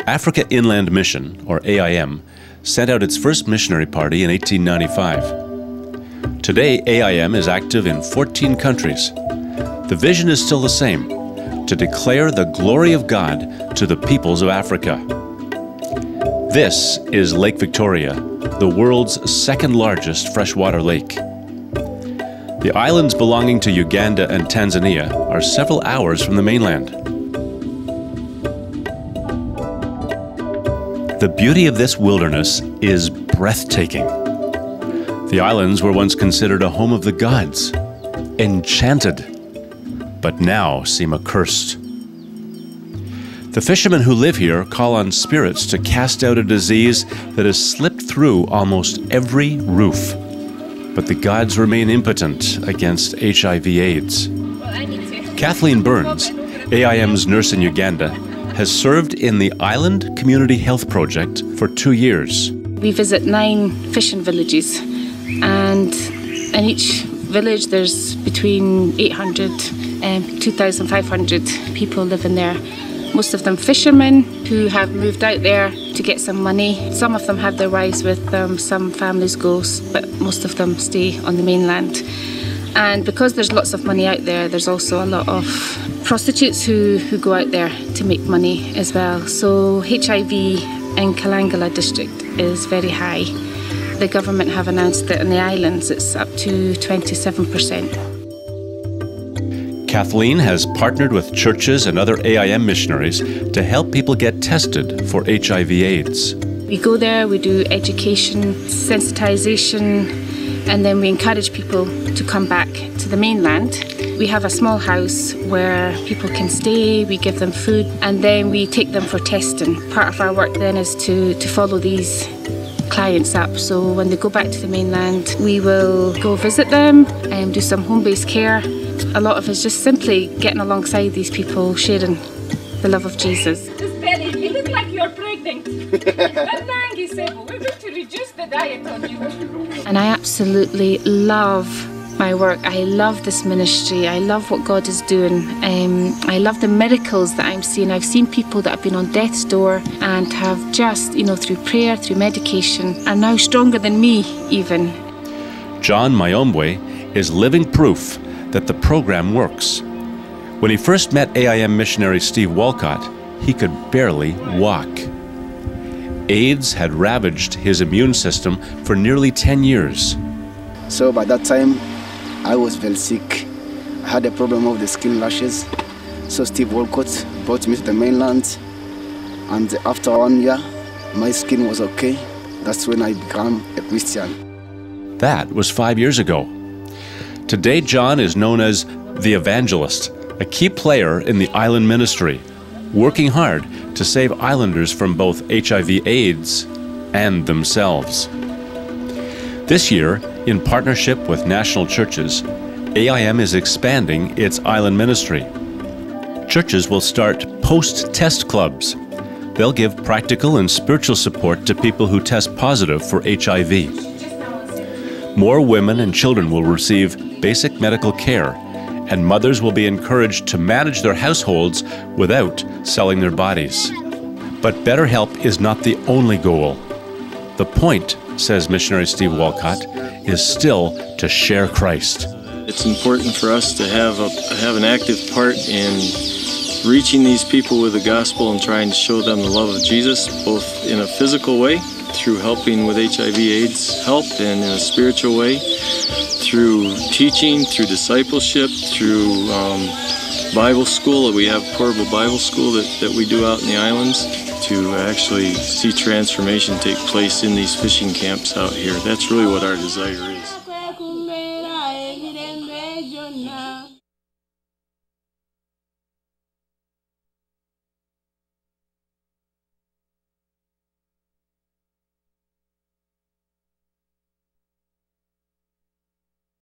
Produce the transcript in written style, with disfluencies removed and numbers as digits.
Africa Inland Mission, or AIM, sent out its first missionary party in 1895. Today, AIM is active in 14 countries. The vision is still the same: to declare the glory of God to the peoples of Africa. This is Lake Victoria, the world's second largest freshwater lake. The islands belonging to Uganda and Tanzania are several hours from the mainland. The beauty of this wilderness is breathtaking. The islands were once considered a home of the gods, enchanted, but now seem accursed. The fishermen who live here call on spirits to cast out a disease that has slipped through almost every roof. But the gods remain impotent against HIV/AIDS. Kathleen Burns, AIM's nurse in Uganda, has served in the Island Community Health Project for 2 years. We visit 9 fishing villages, and in each village there's between 800 and 2,500 people living there. Most of them fishermen who have moved out there to get some money. Some of them have their wives with them, some families go, but most of them stay on the mainland. And because there's lots of money out there, there's also a lot of prostitutes who go out there to make money as well. So HIV in Kalangala district is very high. The government have announced that in the islands it's up to 27%. Kathleen has partnered with churches and other AIM missionaries to help people get tested for HIV/AIDS. We go there, we do education, sensitization, and then we encourage people to come back to the mainland. We have a small house where people can stay, we give them food, and then we take them for testing. Part of our work then is to follow these clients up. So when they go back to the mainland, we will go visit them and do some home-based care. A lot of it's just simply getting alongside these people, sharing the love of Jesus. Just Betty, you look like you're pregnant. But Nangi said, we're going to reduce the diet on you. And I absolutely love my work. I love this ministry. I love what God is doing. I love the miracles that I'm seeing. I've seen people that have been on death's door and have just, through prayer, through medication, are now stronger than me even. John Mayombwe is living proof that the program works. When he first met AIM missionary Steve Walcott, he could barely walk. AIDS had ravaged his immune system for nearly 10 years. So by that time, I was very sick. I had a problem of the skin rashes. So Steve Walcott brought me to the mainland. And after 1 year, my skin was okay. That's when I became a Christian. That was 5 years ago. Today, John is known as the evangelist, a key player in the island ministry, working hard to save islanders from both HIV/AIDS and themselves. This year, in partnership with national churches, AIM is expanding its island ministry. Churches will start post-test clubs. They'll give practical and spiritual support to people who test positive for HIV. More women and children will receive basic medical care, and mothers will be encouraged to manage their households without selling their bodies. But better help is not the only goal. The point, says missionary Steve Walcott, is still to share Christ. It's important for us to have an active part in reaching these people with the gospel and trying to show them the love of Jesus, both in a physical way, through helping with HIV/AIDS help, and in a spiritual way, through teaching, through discipleship, through Bible school. We have portable Bible school that we do out in the islands to actually see transformation take place in these fishing camps out here. That's really what our desire is.